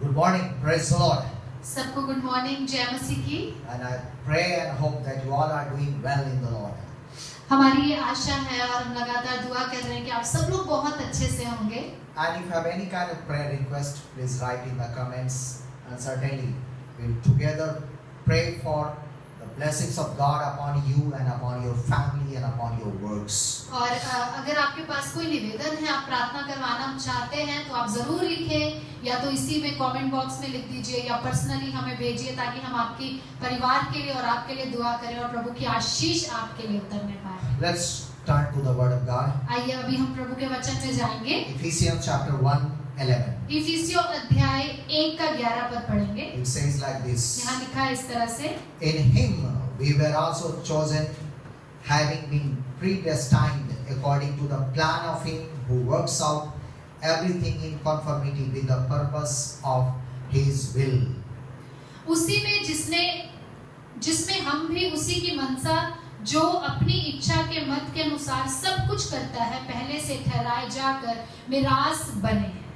Good morning, praise the Lord. सबको good morning, जय मसीह की। And I pray and hope that you all are doing well in the Lord. हमारी ये आशा है और हम लगातार दुआ कर रहे हैं कि आप सब लोग बहुत अच्छे से होंगे। And if you have any kind of prayer request, please write in the comments, and certainly we'll together pray for the blessings of God upon you and upon your family and upon your works. और अगर आपके पास कोई निवेदन है, आप प्रार्थना करवाना चाहते हैं तो आप जरूर लिखें, या तो इसी में कमेंट बॉक्स में लिख दीजिए या पर्सनली हमें भेजिए, ताकि हम आपके परिवार के लिए और आपके लिए दुआ करें और प्रभु की आशीष आपके लिए उतरने पाए। Let's turn to the Word of God. आइए अभी हम प्रभु के वचन में जाएंगे। Ephesians chapter 1:11. इफिसियों अध्याय 1 का 11 पद पढ़ेंगे। It says like this. यहाँ लिखा है इस तरह से, In him we were also chosen, having been predestined according to the plan of him who works out everything in conformity with the purpose of his will. उसी में जिसमें हम भी उसी की मनसा, जो अपनी इच्छा के मत के अनुसार सब कुछ करता है, पहले से ठहराए जाकर मिरास बने हैं।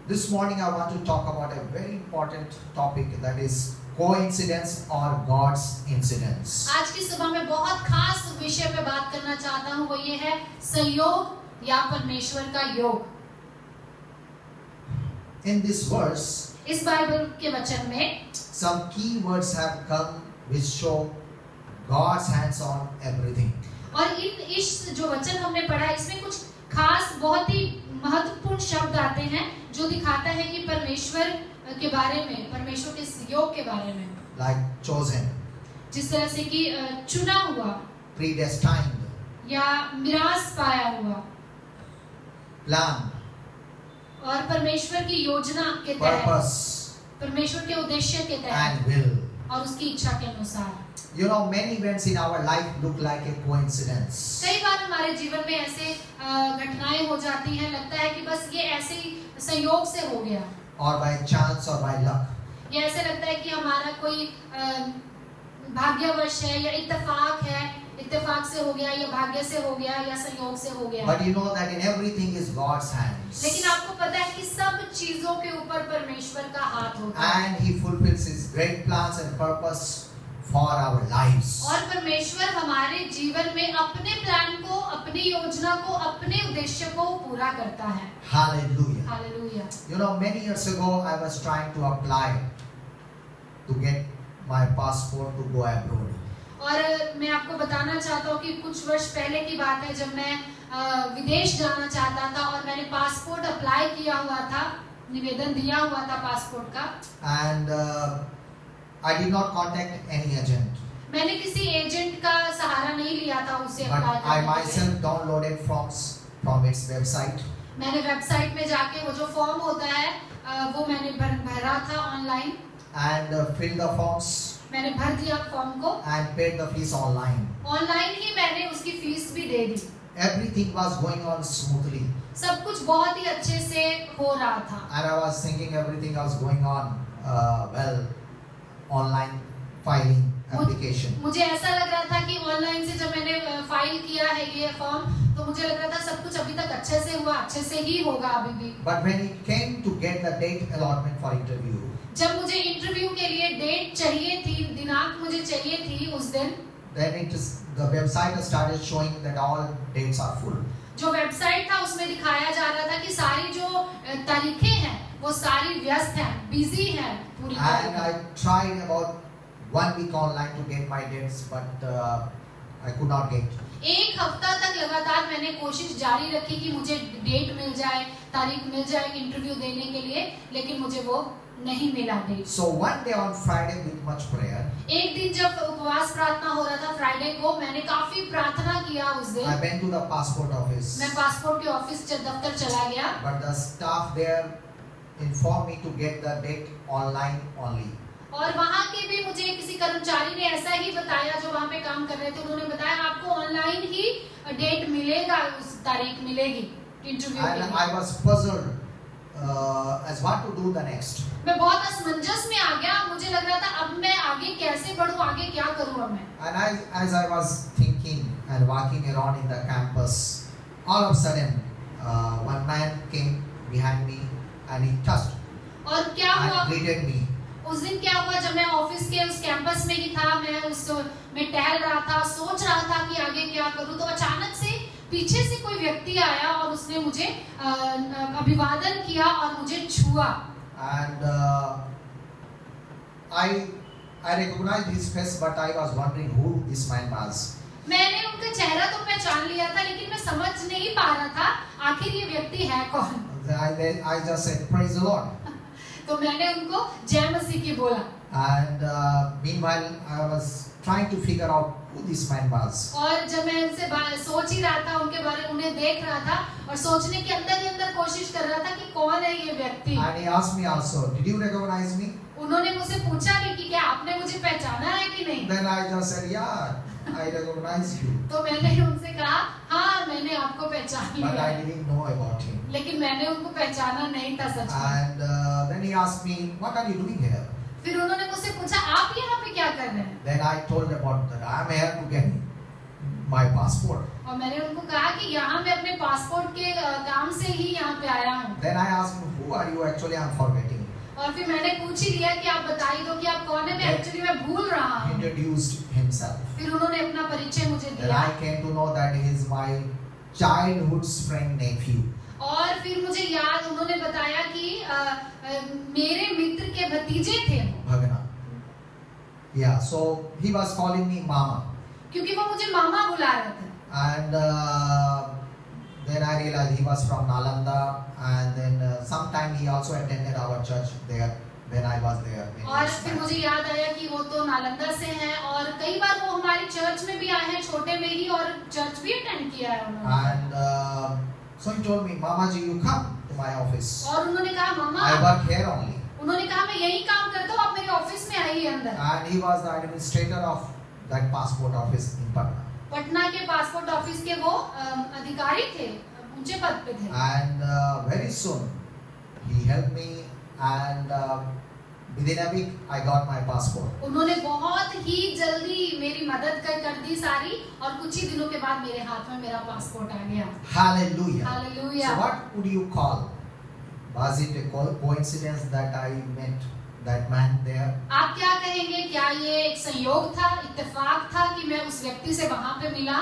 This morning I want to talk about a very important topic, that is coincidence or God's incidence. आज की सुबह में बहुत खास विषय पे बात करना चाहता हूँ, वो ये है संयोग या परमेश्वर का योग। In this verse, इस बाइबल के वचन में some key words have come which show God's hands on everything. और इस जो वचन हमने पढ़ा, इसमें कुछ खास बहुत ही महत्वपूर्ण शब्द आते हैं जो दिखाता है कि परमेश्वर के बारे में, परमेश्वर के योग के बारे में। Like chosen, जिस तरह से कि चुना हुआ, predestined, या मिरास पाया हुआ, plan, और परमेश्वर की योजना के तहत, purpose, परमेश्वर के उद्देश्य के तहत and will. और उसकी इच्छा के अनुसार। You know, many events in our life look like a coincidence. कई बार हमारे जीवन में ऐसे घटनाएं हो जाती हैं, लगता है कि बस ये ऐसे ही संयोग से हो गया, Or by chance or by luck. या ऐसे लगता है कि हमारा कोई भाग्यवश है या इत्तेफाक है, इत्तेफाक से हो गया या भाग्य से हो गया या संयोग से हो गया। But you know that in everything is God's hands. लेकिन आपको पता है कि सब चीजों के ऊपर परमेश्वर का हाथ होता है, And He fulfills His great plans and purpose for our lives. और परमेश्वर हमारे जीवन में अपने प्लान को, अपनी योजना को, अपने उद्देश्य को पूरा करता है। Hallelujah. Hallelujah. You know, many years ago I was trying to apply to get my passport to go abroad. और मैं आपको बताना चाहता हूँ कि कुछ वर्ष पहले की बात है, जब मैं विदेश जाना चाहता था और मैंने पासपोर्ट अप्लाई किया हुआ था, निवेदन दिया हुआ था पासपोर्ट का। And I did not contact any agent. मैंने किसी एजेंट का सहारा नहीं लिया था उसे But अप्लाई I करने के लिए। myself downloaded forms from its website. मैंने वेबसाइट में जाके वो जो फॉर्म होता है वो मैंने भरा था online, And filled the forms मैंने भर दिया फॉर्म को, and paid the fees online. Online ही मैंने उसकी फीस भी दे दी। Everything was going on smoothly. सब कुछ बहुत ही अच्छे से हो रहा था। And I was thinking everything was going on well, online filing application. मुझे ऐसा लग रहा था कि ऑनलाइन से जब मैंने फाइल किया है ये फॉर्म, तो मुझे लग रहा था सब कुछ अभी तक अच्छे से हुआ, अच्छे से ही होगा अभी भी। But when it came to get the date allotment for interview, जब मुझे इंटरव्यू के लिए डेट चाहिए थी, दिनांक मुझे चाहिए थी उस दिन, then the website started showing that all dates are full. जो वेबसाइट था उसमें दिखाया जा रहा था कि सारी जो तारीखें हैं वो सारी व्यस्त हैं, बिजी हैं पूरी And तरह। I tried about 1 week online to get my dates, but I could not get. एक हफ्ता तक लगातार मैंने कोशिश जारी रखी कि मुझे डेट मिल जाए, तारीख मिल जाए इंटरव्यू देने के लिए, लेकिन मुझे वो नहीं मिला date. So one day on Friday with much prayer, एक दिन जब उपवास प्रार्थना हो रहा था फ्राइडे को, मैंने काफी प्रार्थना किया उस दिन। I went to the passport office. मैं पासपोर्ट के ऑफिस दफ्तर चला गया, But the staff there informed me to get the date online only. और वहाँ के भी मुझे किसी कर्मचारी ने ऐसा ही बताया जो वहाँ पे काम कर रहे थे, उन्होंने बताया आपको ऑनलाइन ही डेट मिलेगा, उस तारीख मिलेगी इंटरव्यू के And लिए। I was puzzled as what to do the next. मैं बहुत असमंजस में आ गया, मुझे लग रहा था अब मैं आगे कैसे बढ़ूं, आगे क्या करूं अब मैं। And as I was thinking and walking around in the campus, all of a sudden one man came behind me and he touched और क्या हुआ and greeted me. उस दिन क्या हुआ, जब मैं ऑफिस के उस कैंपस में ही था, मैं उस में टहल रहा था, सोच रहा था कि आगे क्या करूं, तो अचानक से पीछे से कोई व्यक्ति आया और उसने मुझे अभिवादन किया और मुझे छुआ। And I recognized his face, but I was wondering who this man was. मैंने उनका चेहरा तो पहचान लिया था, लेकिन मैं समझ नहीं पा रहा था आखिर ये व्यक्ति है कौन। I just said, "Praise the Lord." तो मैंने उनको जय मसीह की बोला। And meanwhile, I was trying to figure out who this man was. और जब मैं उनसे सोच ही रहा था, उनके बारे में उन्हें देख रहा था और सोचने के अंदर ही अंदर कोशिश कर रहा था कि कौन है ये व्यक्ति। And he asked me also, "Did you recognize me?" उन्होंने मुझसे पूछा भी कि क्या आपने मुझे पहचाना है कि नहीं। Then I just said, "Yeah, I recognize you." तो मैंने उनसे कहा, हाँ मैंने आपको पहचान But लिया, I didn't know about him. लेकिन मैंने उनको पहचाना नहीं था सच में। And then he asked me, "What are you doing here?" फिर उन्होंने मुझसे पूछा, आप यहाँ पे क्या कर रहे हैं? Then I told about that I'm here to get my passport. और मैंने उनको कहा कि यहाँ मैं अपने पासपोर्ट के काम से ही यहाँ पे आया हूँ। Then I asked him, "Who are you?" Actually, I'm forgetting. और फिर मैंने पूछ ही लिया कि आप बता ही दो कि आप कौन है, मैं एक्चुअली मैं भूल रहा He हूँ। introduced himself. फिर उन्होंने अपना परिचय मुझे Then दिया I came to know that he is my childhood's friend nephew. और फिर मुझे याद, उन्होंने बताया कि मेरे मित्र के भतीजे थे वो। Bhagana. Yeah, so he was calling me Mama. क्योंकि वो मुझे मामा बुला रहे थे। And then I realized he was from Nalanda, and then sometime he also attended our church there when I was there. और फिर मुझे याद आया कि वो तो नालंदा से हैं और कई बार वो हमारी चर्च में भी आए हैं, छोटे में ही, और चर्च भी अटेंड किया है उन्होंने। And so he told me, "Mama ji, you come to my office. और उन्होंने कहा, मामा, I work here only." उन्होंने कहा मैं यही काम करता हूँ, आप मेरे ऑफिस में आइए अंदर। And he was the administrator of that passport office in Patna. Patna के पासपोर्ट ऑफिस के वो अधिकारी थे, ऊंचे पद पे थे। And very soon he helped me, and within a week I got my passport. उन्होंने बहुत ही जल्दी मेरी मदद कर दी सारी, और कुछ ही दिनों के बाद मेरे हाथ में मेरा पासपोर्ट आ गया। Hallelujah. Hallelujah. So what would you call? Was it a coincidence that I met that man there? आप क्या कहेंगे, क्या ये एक संयोग था, इत्तेफाक था कि मैं उस व्यक्ति से वहां पे मिला?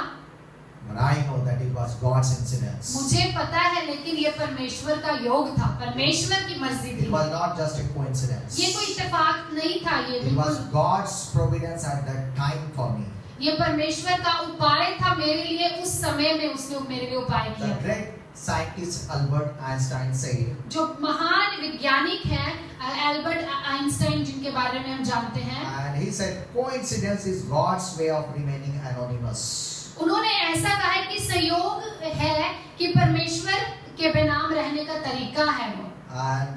But I know that it was God's incidence. मुझे पता है, लेकिन ये परमेश्वर का योग था, परमेश्वर की मर्जी It थी। was not just a coincidence. ये कोई इत्तेफाक नहीं था, ये It was बिल्कुल God's providence at that time for me. ये परमेश्वर का उपाय था मेरे लिए, उस समय में उसने मेरे लिए उपाय The किया। great scientist Albert Einstein said, जो महान वैज्ञानिक हैं एल्बर्ट आइंस्टाइन, जिनके बारे में हम जानते हैं, and he said, "Coincidence is God's way of remaining anonymous." उन्होंने ऐसा कहा है कि संयोग है कि परमेश्वर के बेनाम रहने का तरीका है वो। And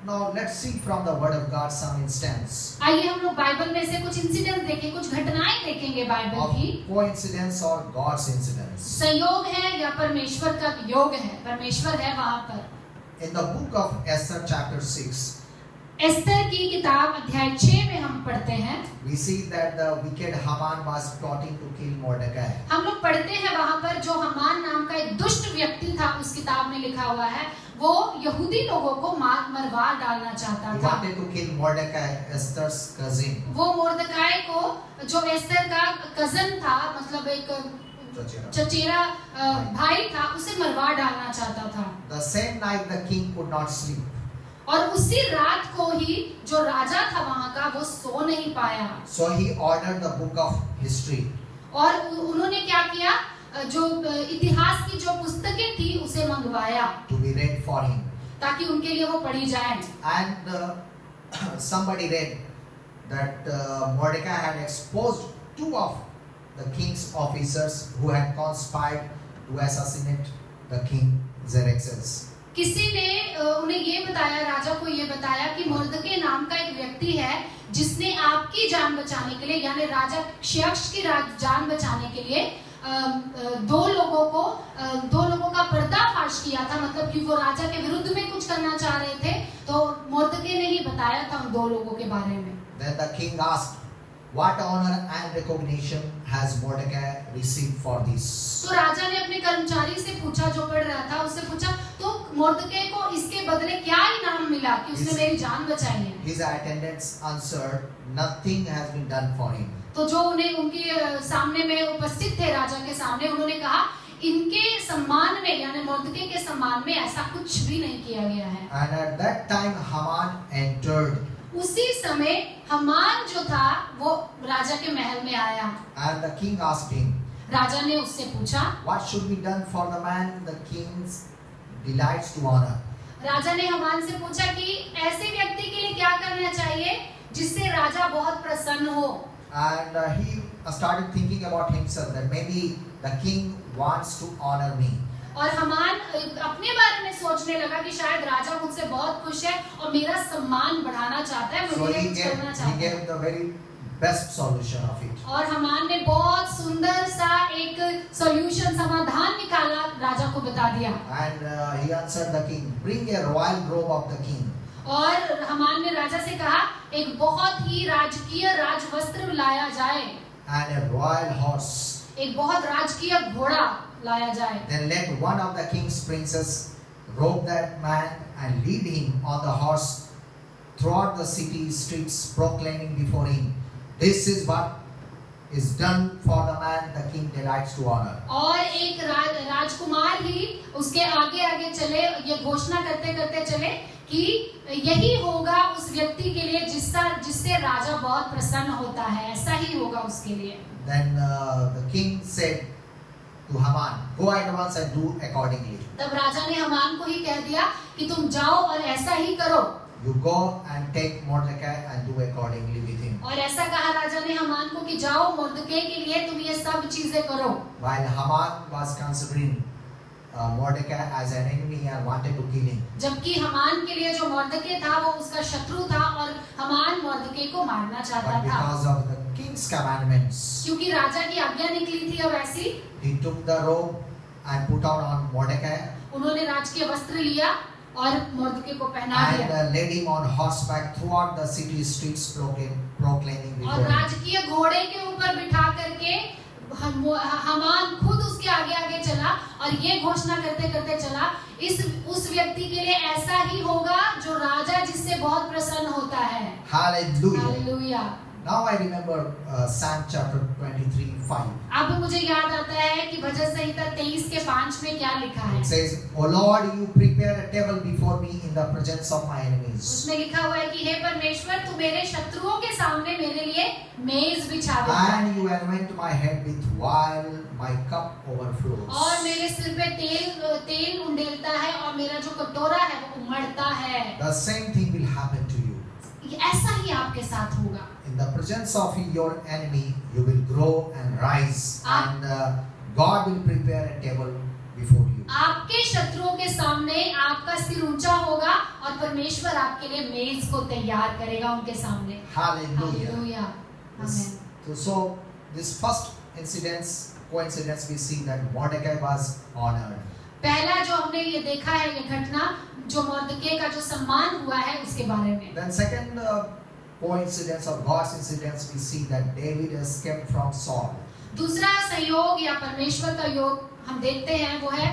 now let's see from the Word of God some instance आइए हम लोग बाइबल में से कुछ इंसिडेंट देखें, कुछ घटनाएं देखेंगे बाइबल of की। coincidence or God's incidence. संयोग है या परमेश्वर का योग है, परमेश्वर है वहां पर। In the book of Esther chapter 6, Esther की किताब अध्याय 6 में हम पढ़ते हैं, we see that the wicked Haman was plotting to kill Mordecai. हम लोग पढ़ते हैं वहां पर जो हमान नाम का एक दुष्ट व्यक्ति था, उस किताब में लिखा हुआ है, वो यहूदी लोगों को मरवा डालना चाहता He था। wanted to kill Mordecai, Esther's cousin. वो मोर्दकाई को, जो एस्तर का कजन था, मतलब एक चचेरा भाई था, उसे मरवा डालना चाहता था। The same night the king could not sleep. और उसी रात को ही जो राजा था वहां का, वो सो नहीं पाया। So he ordered the book of history. और उन्होंने क्या किया, जो इतिहास की जो पुस्तकें थी उसे मंगवाया To be read for him. ताकि उनके लिए वो पढ़ी जाए। And somebody read that Mordecai had exposed two of the king's officers who had conspired to assassinate the king Xerxes. किसी ने उन्हें ये बताया, राजा को ये बताया कि मोर्दके नाम का एक व्यक्ति है जिसने आपकी जान बचाने के लिए, यानी राजा क्षयक्ष की जान बचाने के लिए दो लोगों का पर्दाफाश किया था, मतलब कि वो राजा के विरुद्ध में कुछ करना चाह रहे थे, तो मोर्दके ने ही बताया था उन दो लोगों के बारे में। Then the king asked, What honor and recognition has Mordecai received for this? तो राजा ने अपने कर्मचारी से पूछा, जो पढ़ रहा था उससे पूछा, तो मोर्दकै को इसके बदले क्या इनाम मिला कि उसने मेरी जान बचाई है? His attendants answered, nothing has been done for him. तो जो उन्हें उनके सामने में उपस्थित थे राजा के सामने, उन्होंने कहा इनके सम्मान में यानी मोर्दकै के सम्मान में ऐसा कुछ भी नहीं किया गया है। And at that time Haman entered. उसी समय हमान जो था वो राजा के महल में आया। And the king asked him, राजा ने उससे पूछा, what should be done for the man the king delights to honor? राजा ने हमान से पूछा कि ऐसे व्यक्ति के लिए क्या करना चाहिए जिससे राजा बहुत प्रसन्न हो। And he started thinking about himself that maybe the king wants to honor me. और हमान अपने बारे में सोचने लगा कि शायद राजा मुझसे बहुत खुश है और मेरा सम्मान बढ़ाना चाहता है, So मुझे he कुछ करना gave चाहता है। the very best solution of it. और हमान ने बहुत सुंदर सा एक सॉल्यूशन समाधान निकाला, राजा को बता दिया। And he answered the king, bring a royal robe of the king. और हमान ने राजा से कहा एक बहुत ही राजकीय राजवस्त्र लाया जाए। And a royal horse. एक बहुत राजकीय घोड़ा लाया जाए। Then let one of the king's princes robe that man and lead him on the horse throughout the city streets, proclaiming before him, this is what is done for the man the king delights to honor. और एक राजकुमार ही उसके आगे आगे चले, ये घोषणा करते करते चले कि यही होगा उस व्यक्ति के लिए जिससे राजा बहुत प्रसन्न होता है, ऐसा ही होगा उसके लिए। Then the king said to Haman, go at once and do accordingly. तब राजा ने हमान को ही कह दिया कि तुम जाओ और ऐसा ही करो। You go and take Mordecai and do accordingly with him. और ऐसा कहा राजा ने हमान को कि जाओ मोर्दकै के लिए तुम ये सब चीजें करो। While Haman was considering Mordecai as an enemy and wanted to kill him. जबकि हमान के लिए जो मोर्दकै था वो उसका शत्रु था और हमान मोर्दकै को मारना चाहता But था। because of the king's commandments, क्योंकि राजा की आज्ञा निकली थी अब ऐसी, he took the robe and put on Mordecai उन्होंने राजकीय वस्त्र लिया और मोर्दकै को पहना and दिया led him on horseback throughout the city streets, proclaiming और before him. राजकीय घोड़े के ऊपर बिठा करके हमान खुद उसके आगे आगे चला और ये घोषणा करते करते चला, उस व्यक्ति के लिए ऐसा ही होगा जो राजा जिससे बहुत प्रसन्न होता है। Hallelujah. Hallelujah. Now I remember Psalm chapter 23:5. अब मुझे याद आता है कि भजन संहिता 23:5 में क्या लिखा है। It says, "O Lord, you prepare a table before me in the presence of my enemies." उसमें लिखा हुआ है कि हे परमेश्वर तू मेरे शत्रुओं के सामने मेरे लिए मेज बिछा देता है And you anoint my head with oil, my cup overflows. और मेरे सिर पे तेल उंडेलता है और मेरा जो कटोरा है वो उमड़ता है। The same thing will happen to you. ऐसा ही आपके साथ होगा। In the presence of your enemy, you will grow and rise, and God will prepare a table before you. आपके शत्रुओं के सामने आपका सिर ऊंचा होगा और परमेश्वर आपके लिए मेज को तैयार करेगा उनके सामने। Hallelujah. Hallelujah. Amen. So this first coincidence we see that Mordecai was honored. पहला जो हमने ये देखा है ये घटना जो मोर्दकै का जो सम्मान हुआ है उसके बारे में। Then second coincidence or God's incidents we see that David escaped from Saul. दूसरा संयोग या परमेश्वर का योग हम देखते हैं वो है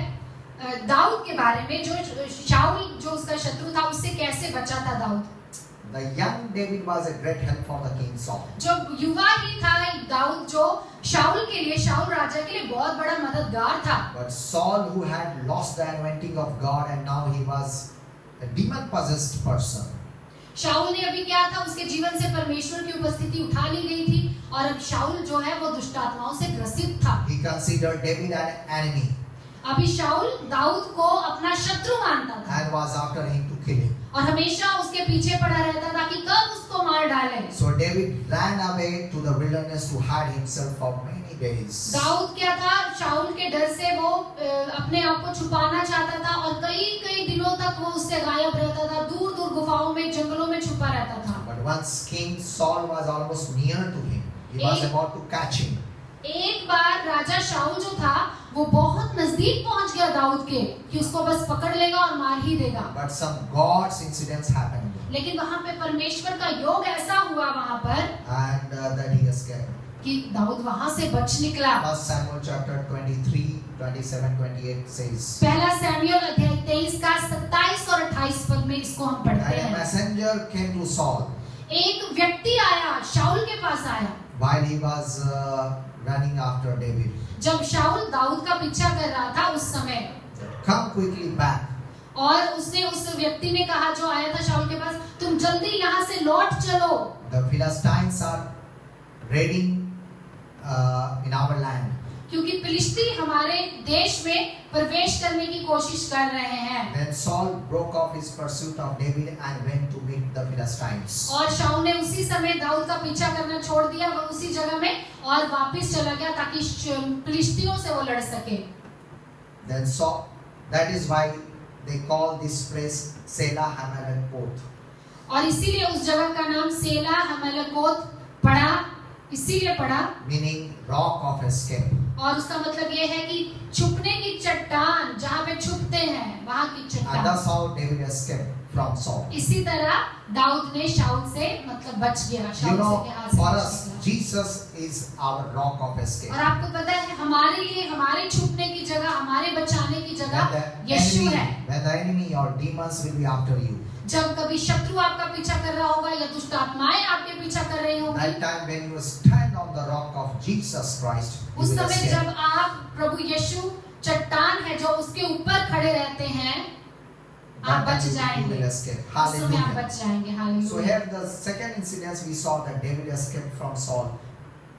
दाऊद के बारे में, जो शाऊल जो उसका शत्रु था उससे कैसे बचा था Dawood. The young David was a great help for the king Saul. जो युवा ही था दाऊद जो शाऊल के लिए, शाऊल राजा के लिए बहुत बड़ा मददगार था। But Saul, who had lost the anointing of God and now he was a demon possessed person. शाऊल ने अभी क्या था, उसके जीवन से परमेश्वर की उपस्थिति उठा ली गई थी और अब शाऊल जो है वो दुष्ट आत्माओं से ग्रसित था। He considered David an enemy अभी शाऊल दाऊद को अपना शत्रु मानता था and was after him to kill him. और हमेशा उसके पीछे पड़ा रहता था कि कब उसको मार डाले। So David ran away to the wilderness to hide himself for many days. Dawood क्या था, शाऊल के डर से वो अपने आप को छुपाना चाहता था और कई दिनों तक वो उससे गायब रहता था, दूर दूर गुफाओं में जंगलों में छुपा रहता था। But once King Saul was almost near to him, he was about to catch him. एक बार राजा शाऊल जो था वो बहुत नजदीक पहुंच गया दाऊद के कि उसको बस पकड़ लेगा और मार ही देगा। But some God's incidents happened, लेकिन वहां पे परमेश्वर का योग ऐसा हुआ वहां पर and that he escaped. कि दाऊद वहां से बच निकला। 1 Samuel chapter 23, 27, 28 says, पहला सैमुएल अध्याय 23 का 27 और 28 पद में इसको हम पढ़ते and a हैं। messenger came to Saul एक व्यक्ति आया, शाऊल के पास आया, while he was running after David. जब शाऊल दाऊद का पीछा कर रहा था उस समय। Come quickly back. और उसने उस व्यक्ति ने कहा जो आया था शाऊल के पास, तुम जल्दी यहाँ से लौट चलो। The Philistines are raiding in our land. क्योंकि फिलिस्ती हमारे देश में प्रवेश करने की कोशिश कर रहे हैं। Then Saul broke off his pursuit of David and went to meet the Philistines. और शाऊल ने उसी समय दाऊद का पीछा करना छोड़ दिया, वो उसी जगह में और वापस चला गया ताकि फिलिस्तियों से वो लड़ सके। Then Saul, that is why they call this place Selah Hamalekoth. और इसीलिए उस जगह का नाम सेला हमलकोत पड़ा, इसीलिए पड़ा, meaning rock of escape. और उसका मतलब ये है कि छुपने की चट्टान, जहाँ पे छुपते हैं वहाँ की And चट्टान। that's how David escaped from Saul. इसी तरह दाऊद ने शाऊल से मतलब बच गया, You शाऊल know, के हाथ से for बच us, गया। Jesus is our rock of escape. और आपको पता है हमारे लिए हमारे छुपने की जगह, हमारे बचाने की When जगह the यीशु enemy, है। when the enemy or demons will be after you, जब कभी शत्रु आपका पीछा कर रहा होगा या दुष्ट आत्माएं आपके पीछा कर रही होंगी, that time when you stand on the rock of Jesus Christ, you उस will समय escape. जब आप प्रभु यीशु चट्टान है जो उसके ऊपर खड़े रहते हैं, आप That बच time you जाएंगे, will escape. उस समय आप Hallelujah. बच जाएंगे। So hallelujah. here the second incident we saw that David escaped from Saul,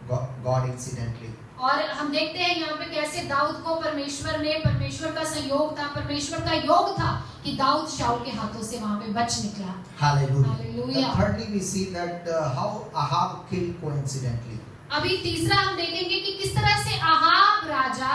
God incidentally. और हम देखते हैं यहाँ पे कैसे दाऊद को परमेश्वर का संयोग था, परमेश्वर का योग था कि दाऊद शाऊल के हाथों से वहाँ पे बच निकला। Hallelujah. Hallelujah. And thirdly, we see that how Ahab killed coincidentally. अभी तीसरा हम देखेंगे कि किस तरह से अहाब राजा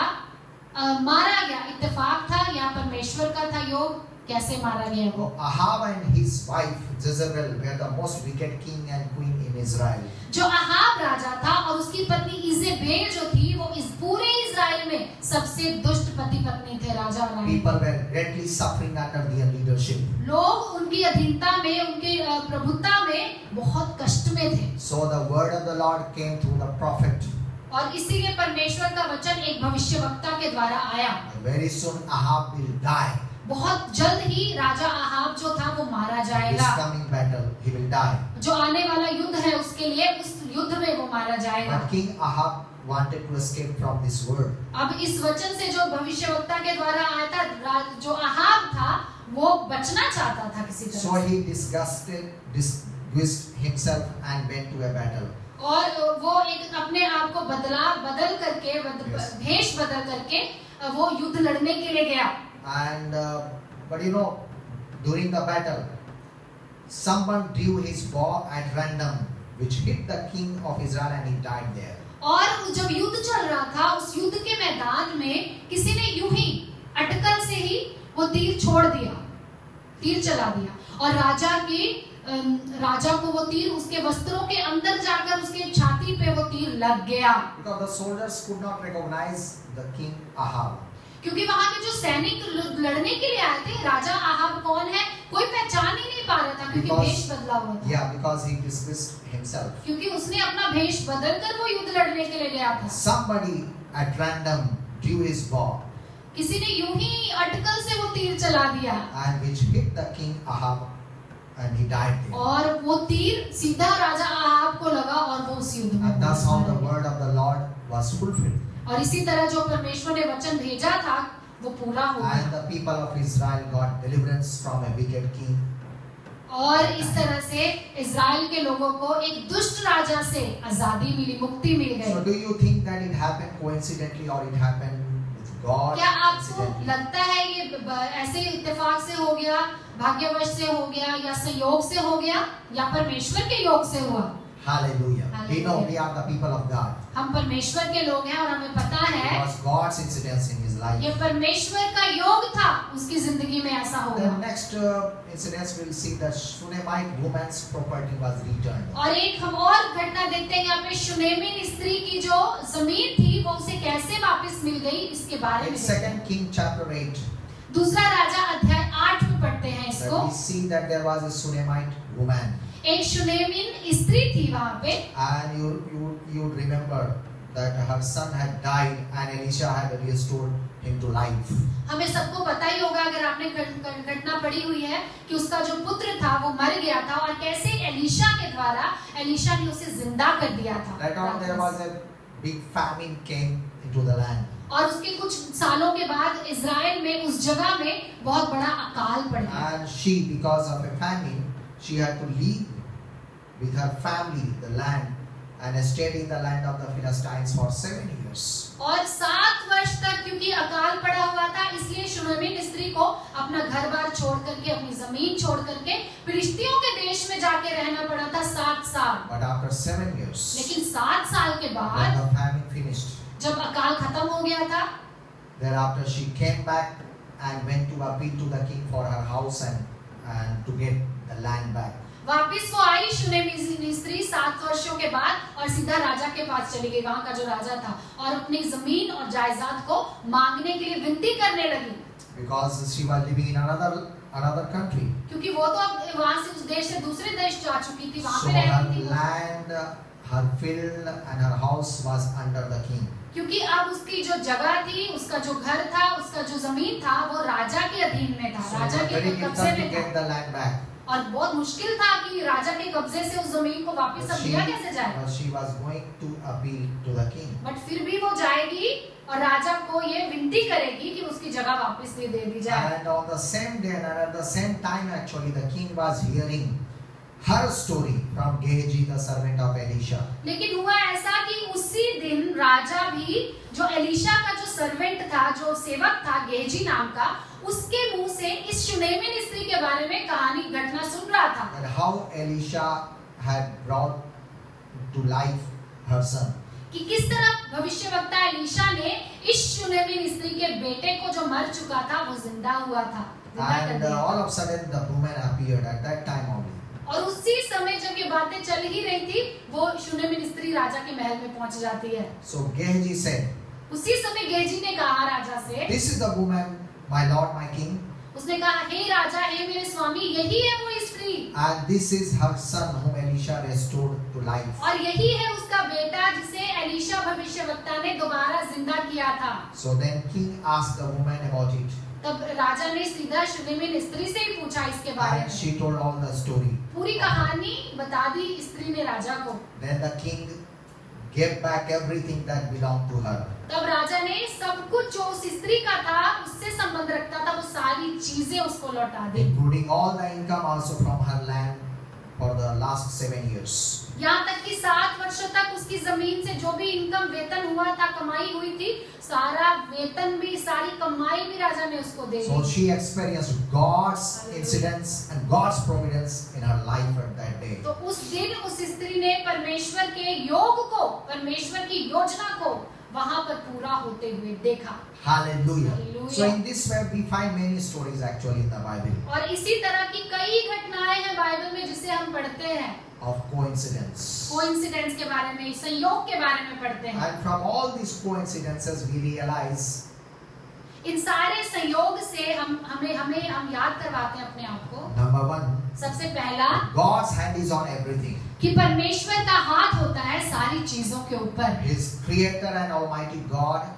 मारा गया, इत्तेफाक था या परमेश्वर का था योग, कैसे मारा गया वो। Ahab and his wife Jezebel were the most wicked king and queen in Israel. जो अहाब राजा था और उसकी पत्नी इजेबेल जो थी वो इस पूरे इजराइल में सबसे दुष्ट पति पत्नी थे, राजा और रानी। People were greatly suffering under their leadership. लोग उनकी अधीनता में, उनकी प्रभुता में बहुत कष्ट में थे। So the word of the Lord came through the prophet. और इसीलिए परमेश्वर का वचन एक भविष्यवक्ता के द्वारा आया। Very soon Ahab will die. बहुत जल्द ही राजा अहाब जो था वो मारा This जाएगा। coming battle, he will die. जो आने वाला युद्ध है उसके लिए उस युद्ध में वो मारा जाएगा। But King Ahab wanted to escape from this word. अब इस वचन से जो भविष्यवक्ता के द्वारा आया था, जो अहाब था वो बचना चाहता था किसी तरह। So he disguised himself and went to a battle. और वो एक अपने आप को बदल करके, भेष बदल करके वो युद्ध लड़ने के लिए गया। And but you know, during the battle, someone drew his bow at random, which hit the king of Israel, and he died there. और जब युद्ध चल रहा था उस युद्ध के मैदान में किसी ने यूं ही अटकल से ही वो तीर छोड़ दिया, तीर चला दिया और राजा को वो तीर उसके वस्त्रों के अंदर जाकर उसके छाती पे वो तीर लग गया। Because the soldiers could not recognize the king Ahab. क्योंकि वहां के जो सैनिक लड़ने के लिए आए थे, राजा अहाब कौन है कोई पहचान ही नहीं पा रहा था, क्योंकि भेष बदला हुआ था। Yeah, because he disguised himself. क्योंकि उसने अपना भेष बदलकर वो युद्ध लड़ने के लिए गया था। Somebody at random drew his bow, किसी ने यूं ही अटकल से वो तीर चला दिया and which hit the king Ahab, and he died there. और वो तीर सीधा राजा अहाब को लगा और वो उस युद्ध में। And that's how the word of the Lord was fulfilled. और इसी तरह जो परमेश्वर ने वचन भेजा था वो पूरा हो And गया। the people of Israel got deliverance from a wicked king. और इस तरह से इजराइल के लोगों को एक दुष्ट राजा से आजादी मिली, मुक्ति मिल So गई। do you think that it happened coincidentally or it happened with God क्या आपको incidentally? लगता है ये ऐसे इत्तेफाक से हो गया, भाग्यवश से हो गया या संयोग से हो गया या परमेश्वर के योग से हुआ? Hallelujah. We know Hallelujah. we are the people of God. हम परमेश्वर के लोग हैं और हमें पता है Because God's incidents in his life. ये परमेश्वर का योग था, उसकी जिंदगी में ऐसा The होगा। next incidents we'll see that Shunammite woman's property was returned. और एक हम और घटना देखते हैं यहाँ पे, शुनेमिन स्त्री की जो जमीन थी वो उसे कैसे वापस मिल गई, इसके बारे In में 2 King chapter 8, दूसरा राजा अध्याय 8 में पढ़ते हैं इसको। that we see that there was a Shunammite woman. एक शुनेमिन स्त्री थी वहाँ पे, And you remember that her son had died and Elisha had restored him to life. हमें सबको पता ही होगा, अगर आपने घटना पढ़ी हुई है कि उसका जो पुत्र था वो मर गया था और कैसे एलीशा के द्वारा एलीशा ने उसे जिंदा कर दिया था। Later on there was a big famine came into the land. और उसके कुछ सालों के बाद इज़राइल में उस जगह में बहुत बड़ा अकाल पड़ गया। And she, because of a famine, she had to leave with her family the land and stayed in the land of the Philistines for 7 years. और 7 वर्ष तक क्योंकि अकाल पड़ा हुआ था, इसलिए शुनेमिन स्त्री को अपना घर बार छोड़ करके, अपनी जमीन छोड़ करके फिलिस्तियों के देश में जाके रहना पड़ा था 7 साल। But after 7 years, लेकिन 7 साल के when बाद the famine finished, जब अकाल खत्म हो गया था, thereafter she came back and went to appeal to the king for her house and to get the land back. वापिस वो आई शुनेमिन स्त्री 7 वर्षों के बाद और सीधा राजा के पास चली गई, वहां का जो राजा था, और अपनी जमीन और जायदाद को मांगने के लिए विनती करने लगी। Because she was living in another country. क्योंकि वो तो अब वहां से उस देश से दूसरे देश जा चुकी थी, वहां So पे her रहती थी। land, her field and her house was under the king. क्योंकि अब उसकी जो जगह थी, उसका जो घर था, उसका जो जमीन था, वो राजा के अधीन में था, So राजा it was के very कब्जे difficult to में get था। the land back. और बहुत मुश्किल था कि राजा के कब्जे से उस जमीन को वापस अब लिया कैसे जाए। But she was going to appeal to the king. But फिर भी वो जाएगी और राजा को ये विनती करेगी कि उसकी जगह वापस दे दी जाए। And on the same day and at the same time actually the king was hearing her story from Gehazi the servant of Elisha. लेकिन हुआ ऐसा कि उसी दिन राजा भी, जो एलीशा का जो सर्वेंट था, जो सेवक था गेहजी नाम का, उसके मुंह से इस शुनेमिन स्त्री के बारे में कहानी घटना सुन रहा था। And how Elisha had brought to life her son. कि किस तरह भविष्यवक्ता एलीशा ने इस शुनेमिन स्त्री के बेटे को जो मर चुका था वो जिंदा हुआ था, जिंदा कर And दिया। all of a sudden the woman appeared at that time only. और उसी समय जब ये बातें चल ही रही थी, वो शुनेमिन स्त्री राजा के महल में पहुंच जाती है। So Gehazi said, उसी समय गेहजी ने कहा राजा से, "This is the woman, my lord, my king, उसने कहा, हे राजा, हे मेरे स्वामी, यही है वो स्त्री and this is her son whom Elisha restored to life." और यही है उसका बेटा जिसे एलीशा भविष्यवक्ता ने दोबारा जिंदा किया था। So then king asked the woman about it, तब राजा ने सीधा शुनेमिन स्त्री से ही पूछा इसके बारे and में। she told all the story. पूरी कहानी बता दी स्त्री ने राजा को। Then the king gave back everything that belonged to her. तब राजा ने सब कुछ जो उस स्त्री का था, उससे संबंध रखता था, वो सारी चीजें उसको लौटा दी, Including all the income also from her land for the last 7 years. यहाँ तक कि 7 वर्षों तक उसकी जमीन से जो भी इनकम वेतन हुआ था, कमाई हुई थी, सारा वेतन भी, सारी कमाई भी राजा ने उसको दे So the. she experienced God's incidents and God's providence in her life at that day. तो उस दिन उस स्त्री ने परमेश्वर के योग को, परमेश्वर की योजना को वहां पर पूरा होते हुए देखा। Hallelujah. Hallelujah. So in this way we find many stories actually in the Bible और इसी तरह की कई घटनाएं हैं बाइबल में जिसे हम पढ़ते हैं, of coincidence. कोइंसिडेंस के बारे में, संयोग के बारे में पढ़ते हैं। And from all these coincidences we realize इन सारे संयोग से हम याद करवाते हैं अपने आप को। number 1, सबसे पहला God's hand is on everything. कि परमेश्वर का हाथ होता है सारी चीजों के ऊपर, His creator and almighty God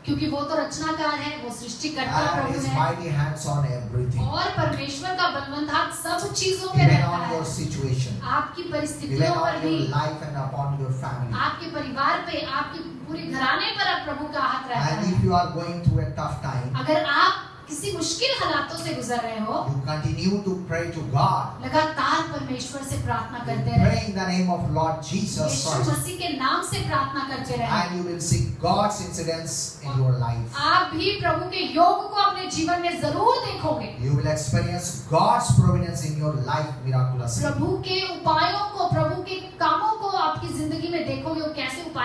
क्योंकि वो तो रचनाकार है, वो सृष्टिकर्ता and प्रभु his है, mighty hands on everything. और परमेश्वर का बलवंत हाथ सब चीजों पे Even रहता on your है, situation, आपकी even परिस्थितियों पर on भी, your life and upon your family. आपके परिवार पे, आपके पूरे घराने पर अब प्रभु का हाथ रहता And है। if you are going through a tough time, अगर आप किसी मुश्किल हालातों से गुजर रहे हो, you continue to pray to God. लगातार परमेश्वर से प्रार्थना You करते pray रहे, in the name of Lord Jesus Yeshu Christ, मसीह के नाम से प्रार्थना करते रहे। and you will see God's incidents in your life. आप भी प्रभु के योग को अपने जीवन में जरूर देखोगे, You will experience God's providence in your life miraculously. प्रभु के उपायों को, प्रभु के कामों को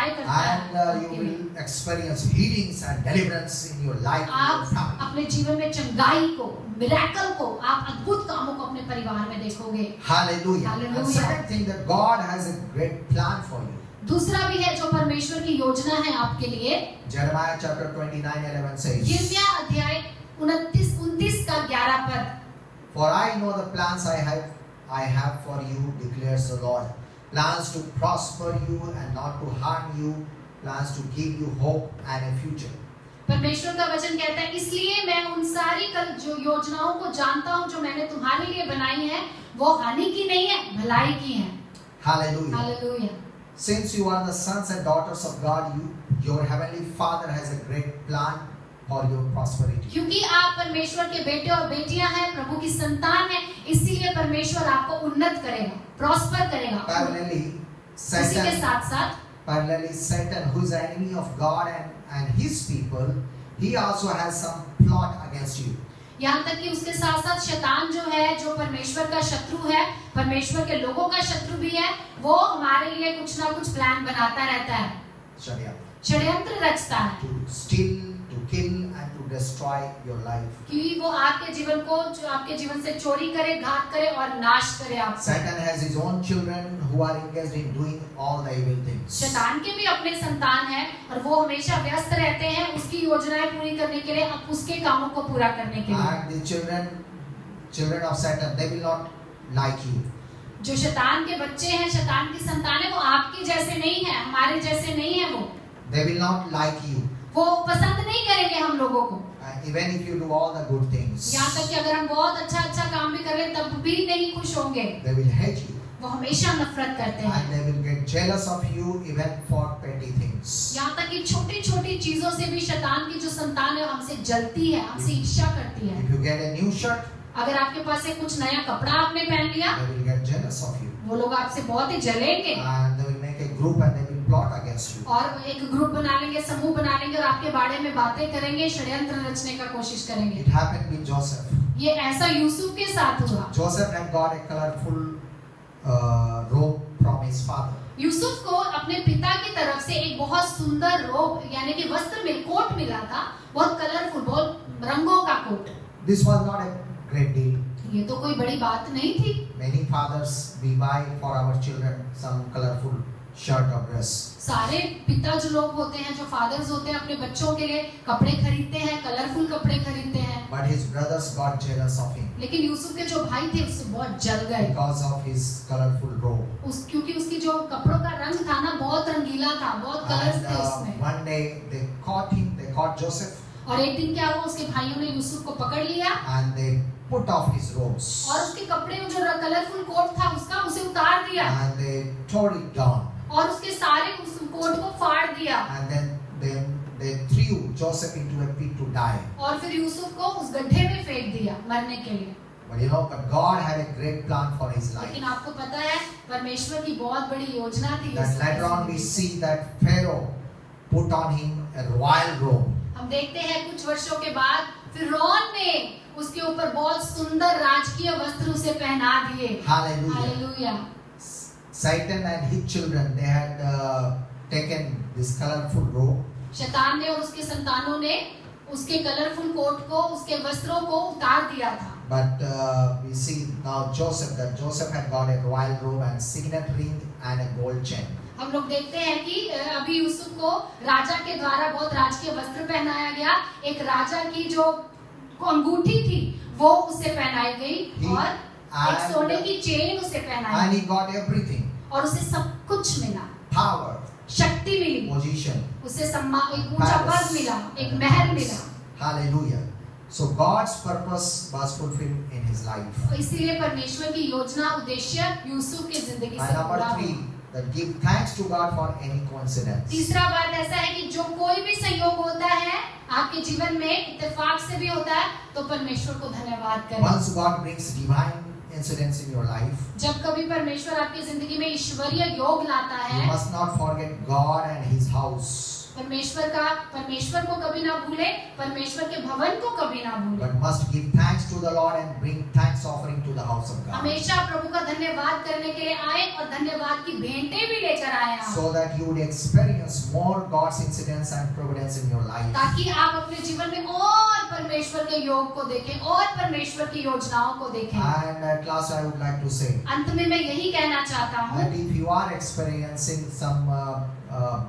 सहाय करता And है you will experience healings and deliverance in your life, in your आप family. अपने जीवन में चंगाई को, मिरेकल को, आप अद्भुत कामों को अपने परिवार में देखोगे। Hallelujah. And Hallelujah. second thing, that God has a great plan for you. दूसरा भी है जो परमेश्वर की योजना है आपके लिए। Jeremiah chapter 29:11 says, यिर्मयाह अध्याय 29 का 11 पद। For I know the plans I have for you, declares the Lord. Plans to prosper you and not to harm you, plans to give you hope and a future. परमेश्वर का वचन कहता है, इसलिए मैं उन सारी जो योजनाओं को जानता हूँ जो मैंने तुम्हारे लिए बनाई है, वो हानि की नहीं है, भलाई की है। Hallelujah. Hallelujah. Since you are the sons and daughters of God, your heavenly Father has a great plan for your prosperity. क्योंकि आप परमेश्वर के बेटे और बेटियां हैं, प्रभु की संतान हैं, इसीलिए परमेश्वर आपको उन्नत करेगा, प्रॉस्पर करेगा। Parallelly, इसी के साथ-साथ Satan, who is the enemy of God and his people, he also has some plot against you. यहाँ तक कि उसके साथ-साथ शैतान जो है, जो परमेश्वर का शत्रु है, परमेश्वर के लोगों का शत्रु भी है, वो हमारे लिए कुछ ना कुछ प्लान बनाता रहता है, षड्यंत्र रचता है, to steal, to kill and to destroy your life. कि वो आपके जीवन को, जो आपके जीवन से चोरी करे, घात करे और नाश करे आपको। Satan has his own children who are engaged in doing all the evil things. शैतान के भी अपने संतान हैं और वो हमेशा व्यस्त रहते हैं उसकी योजनाएं पूरी करने के लिए, उसके कामों को पूरा करने के लिए। And the children of Satan, they will not like you. जो शैतान के बच्चे हैं, शैतान की संतान है, वो आपके जैसे नहीं है, हमारे जैसे नहीं है वो। They will not like you. वो पसंद नहीं करेंगे हम लोगों को। Even if you do all the good things, यहाँ तक कि अगर हम बहुत अच्छा काम भी कर रहे तब भी नहीं खुश होंगे। they will hate you. वो हमेशा नफरत करते हैं। And they will get jealous of you even for petty things. यहाँ तक कि छोटी-छोटी चीजों से भी शैतान की जो संतान है हमसे जलती है, हमसे ईर्ष्या करती है। If you get a new shirt, अगर आपके पास एक कुछ नया कपड़ा आपने पहन लिया, they will get jealous of you. वो लोग आपसे बहुत ही जलेंगे And they will make a group and they will plot against you. और एक ग्रुप बना लेंगे, समूह बना लेंगे और आपके बारे में बातें करेंगे, षड्यंत्र रचने का कोशिश करेंगे। It happened with Joseph. ये ऐसा यूसुफ के साथ हुआ। Joseph had got a colorful robe from his father. Yusuf को अपने पिता की तरफ से एक बहुत सुंदर रोब यानी कि वस्त्र में कोट मिला था, बहुत कलरफुल, बहुत रंगों का coat. This was not a great deal. ये तो कोई बड़ी बात नहीं थी। Many fathers, we buy for our children some colorful shirt or dress. सारे पिता जो लोग होते हैं, जो फादर्स होते हैं, अपने बच्चों के लिए कपड़े खरीदते हैं, कलरफुल कपड़े खरीदते हैं। But his brothers got jealous of him लेकिन यूसुफ के जो भाई थे उससे बहुत जल गए because of his colorful robe. क्योंकि उसकी जो कपड़ों का रंग था ना, बहुत रंगीला था, बहुत कलर्स थे And उसमें। one day they caught him, they caught Joseph, और एक दिन क्या हुआ, उसके भाइयों ने यूसुफ को पकड़ लिया and they put off his robes और उसके कपड़े में जो कलरफुल कोट था उसका उसे उतार दिया and they tore it down. और उसके सारे उस कोट को फाड़ दिया And then they threw Joseph into a pit to die. और फिर यूसुफ को उस गड्ढे में फेंक दिया मरने के लिए। But God had a great plan for his life. लेकिन आपको पता है परमेश्वर की बहुत बड़ी योजना थी। That later on we see that Pharaoh put on him a royal robe. हम देखते हैं कुछ वर्षों के बाद फिरौन ने उसके ऊपर बहुत सुंदर राजकीय वस्त्र उसे पहना दिए। Hallelujah. Hallelujah. Satan and his children, they had taken this colorful robe. शैतान ने और उसके संतानों ने उसके कलरफुल कोट को, उसके वस्त्रों को उतार दिया था। But we see now Joseph had got a royal robe and signet ring and a gold chain. हम लोग देखते हैं कि अभी यूसुफ को राजा के द्वारा बहुत राजकीय वस्त्र पहनाया गया, एक राजा की जो अंगूठी थी वो उसे पहनाई गई और एक सोने की चेन उसे पहनाई। And he got everything. और उसे सब कुछ मिला, Power, शक्ति मिली, position, उसे सम्मान, एक ऊंचा पद मिला, एक महल मिला। Hallelujah. So God's purpose was fulfilled in his life. इसीलिए परमेश्वर की योजना, उद्देश्य यूसुफ की जिंदगी से And पूरा number 3, हुआ। that give thanks to God for any coincidence. तीसरा बात ऐसा है कि जो कोई भी संयोग होता है आपके जीवन में, इत्तेफाक से भी होता है, तो परमेश्वर को धन्यवाद करें। Once God brings divine incidents in your life, जब कभी परमेश्वर आपकी जिंदगी में ईश्वरीय योग लाता you है, must not forget God and his house. परमेश्वर को कभी ना भूले, परमेश्वर के भवन को कभी ना भूले, but must give thanks to the Lord and bring thanks offering to the house of God, हमेशा प्रभु का धन्यवाद करने के लिए आए और धन्यवाद की भेंटें भी लेकर आए आप, so that you would experience more God's incidents and providence in your life. ताकि आप अपने जीवन में और परमेश्वर के योग को देखें और परमेश्वर की योजनाओं को देखें। And at last I would like to say अंत में मैं यही कहना चाहता हूँ, that if you are experiencing some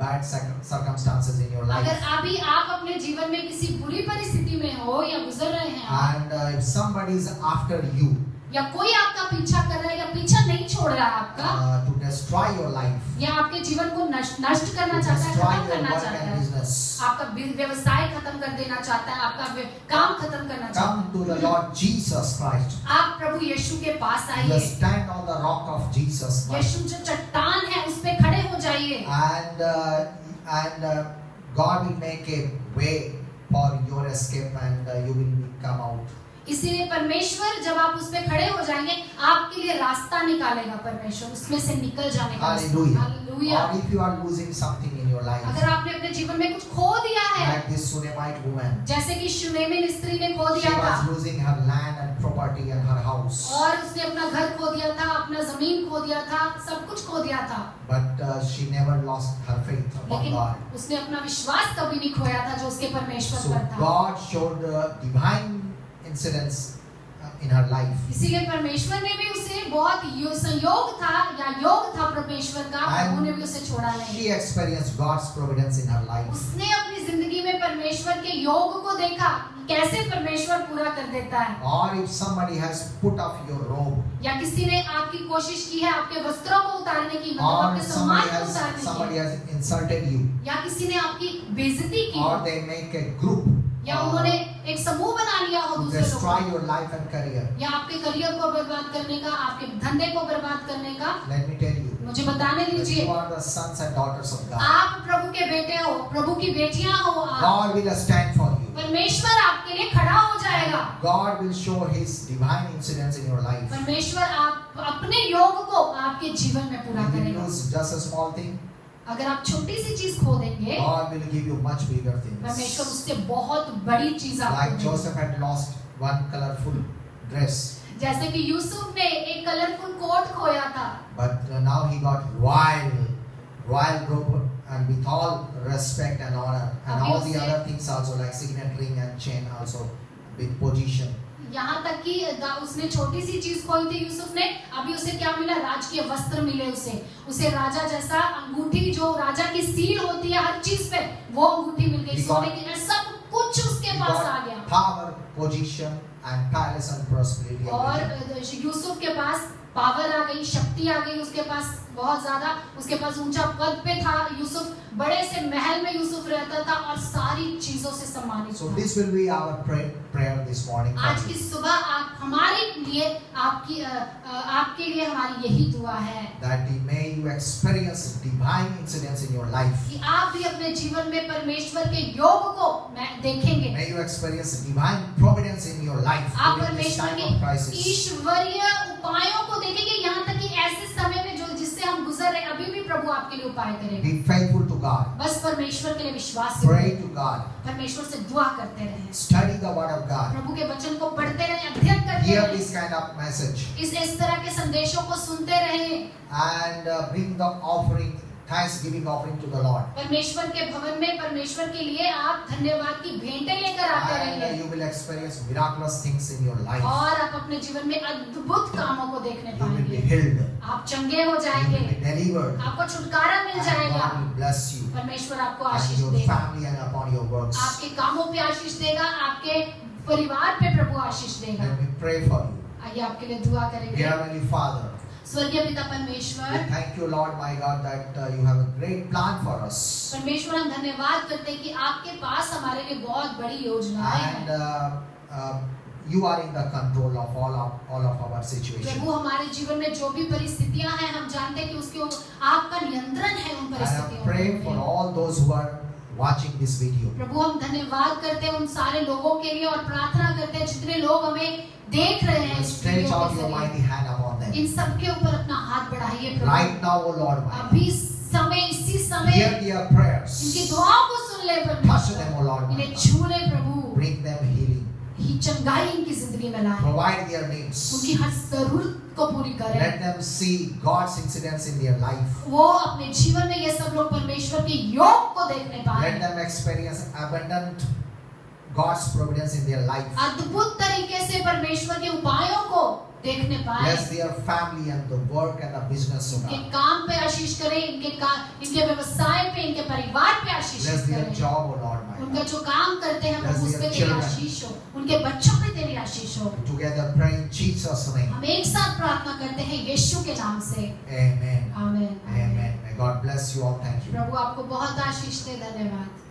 bad circumstances in your life, अगर अभी आप अपने जीवन में किसी बुरी परिस्थिति में हो या गुजर रहे हैं आप, and if somebody is after you या कोई आपका पीछा कर रहा है या पीछा नहीं छोड़ रहा है आपका, to destroy your life, या आपके जीवन को नष्ट to करना चाहता है, destroy खत्म your करना work चाहता and है, business, आपका व्यवसाय खत्म कर देना चाहता है, आपका काम खत्म करना चाहता come to the Lord Jesus Christ. है, आप प्रभु यीशु के पास You आइए, stand on the rock of Jesus Christ, यीशु जो चट्टान है उस पे खड़े हो जाइए, and God will make a way for your escape, and you will come out. इसीलिए परमेश्वर जब आप उस पे खड़े हो जाएंगे, आपके लिए रास्ता निकालेगा परमेश्वर, उसमें से निकल जाने का। Hallelujah. Hallelujah. Or if you are losing something in your life, अगर आपने अपने जीवन में कुछ खो दिया है, like this Shunammite woman, जैसे कि शुनेमिन स्त्री ने खो she दिया था, was losing her land and property and her house, और उसने अपना घर खो दिया था, अपना जमीन खो दिया था, सब कुछ खो दिया था, but she never lost her faith upon लेकिन God. उसने अपना विश्वास कभी नहीं खोया था जो उसके परमेश्वर So पर था। God showed divine incidents in her life, इसीलिए परमेश्वर ने भी उसे बहुत संयोग था या योग था परमेश्वर का, And प्रभु ने भी उसे छोड़ा नहीं। she experienced God's providence in her life. उसने अपनी जिंदगी में परमेश्वर के योग को देखा, कैसे परमेश्वर पूरा कर देता है। Or if somebody has put off your robe, या किसी ने आपकी कोशिश की है आपके वस्त्रों को उतारने की, मतलब or आपके सम्मान को उतारने somebody की, has insulted you, या किसी ने आपकी बेइज्जती की, or they make a group या उन्होंने एक समूह बना लिया हो to दूसरे destroy लोगों, your life and career. या आपके करियर को बर्बाद करने का, आपके धंधे को बर्बाद करने का, Let me tell you, मुझे बताने that दीजिए, you are the sons and daughters of God. आप प्रभु के बेटे हो, प्रभु की बेटियां हो आप, God will stand for you. परमेश्वर आपके लिए खड़ा हो जाएगा, God will show His divine incidents in your life. परमेश्वर आप अपने योग को आपके जीवन में पूरा If you करेगा। lose just a small thing, अगर आप छोटी सी चीज खो देंगे, God will give you much bigger परमेश्वर things. उससे बहुत बड़ी चीज आपको Like देगा। Joseph had lost one colorful dress, जैसे कि यूसुफ ने एक कलरफुल कोट खोया था, but now he got royal robe, and with all respect and honor, and all the other things also, like signet ring and chain also, with position. यहाँ तक कि उसने छोटी सी चीज खोई थी यूसुफ ने, अभी उसे क्या मिला, राजकीय वस्त्र मिले उसे राजा जैसा अंगूठी, जो राजा की सील होती है हर चीज पे, वो अंगूठी मिल गई, सोने की, सब कुछ उसके He पास आ got गया, power, position, and palace and prosperity. और यूसुफ के पास पावर आ गई, शक्ति आ गई उसके पास बहुत ज्यादा, उसके पास ऊंचा पद पे था यूसुफ, बड़े से महल में यूसुफ रहता था और सारी चीजों से सम्मानित So था। this will be our prayer this morning. आज की सुबह आप हमारे लिए आपके लिए हमारी यही दुआ है That may you experience divine incidents in your life. कि आप भी अपने जीवन में परमेश्वर के योग को देखेंगे, May you experience divine providence in your life आप during this परमेश्वर time of के crisis. ईश्वरीय उपायों को देखेंगे, यहाँ तक कि ऐसे समय में जो जिससे हम गुजर रहे, अभी भी प्रभु आपके लिए उपाय करेंगे। Be faithful to God. बस परमेश्वर के लिए विश्वास Pray करें, to God. परमेश्वर से दुआ करते रहें, Study the word of God. प्रभु के वचन को पढ़ते रहें, अध्ययन करते Hear रहें, this kind of message इस तरह के संदेशों को सुनते रहें, and bring the offering, thanksgiving offering to the Lord. परमेश्वर के भवन में परमेश्वर के लिए आप धन्यवाद की भेंटें लेकर आते And रहिए, you will experience miraculous things in your life. और आप अपने जीवन में अद्भुत कामों को देखने You will be पाएंगे, healed. आप चंगे हो You जाएंगे, will be delivered. आपको छुटकारा मिल And जाएगा, God will bless you परमेश्वर आपको and आशीष your देगा, family and upon your works. आपके कामों पे आशीष देगा, आपके परिवार पे प्रभु आशीष देगा। Let me pray for you. आइए आपके लिए दुआ करेंगे। Dear Heavenly Father, स्वर्गीय पिता we परमेश्वर, thank you, Lord my God, that you have a great plan for us. परमेश्वर हम धन्यवाद करते हैं कि आपके पास हमारे लिए बहुत बड़ी योजनाएं And हैं। you are in the control of all of our situation. प्रभु हमारे जीवन में जो भी परिस्थितियां हैं, हम जानते हैं कि उसके आपका नियंत्रण है उन And I परिस्थितियों pray for में। all those who are watching this video. प्रभु हम धन्यवाद करते हैं उन सारे लोगों के लिए और प्रार्थना करते हैं जितने लोग हमें देख रहे हैं इस Stretch वीडियो out के your जरिए। mighty hand upon them. इन सब के ऊपर अपना हाथ बढ़ाइए प्रभु। Right now, O Lord my God. अभी समय इसी समय Hear their prayers. इनकी दुआओं को सुन ले Touch परमेश्वर, them, O Lord. इन्हें छू ले प्रभु, Bring them healing. ही चंगाई इनकी जिंदगी में लाए, Provide their needs. उनकी हर जरूरत को पूरी करे। Let them see God's incidents in their life. वो अपने जीवन में ये सब लोग परमेश्वर के योग को देखने पाए, Let them experience abundant God's providence in their life. अद्भुत तरीके से परमेश्वर के उपायों को देखने पाए। Bless their family and the work and the business, O इनके God. काम पे आशीष करे, इनके व्यवसाय पे, इनके परिवार पे आशीष Bless their करे। job, O Lord, my उनका God. जो काम करते हैं Bless प्रभु, उस their पे तेरी children. आशीष हो, उनके बच्चों पे तेरी आशीष हो। Together pray in Jesus' name. हम एक साथ प्रार्थना करते हैं यीशु के नाम से, Amen. आमीन। Amen. May God bless you all. Thank you. प्रभु आपको बहुत आशीष दे, धन्यवाद।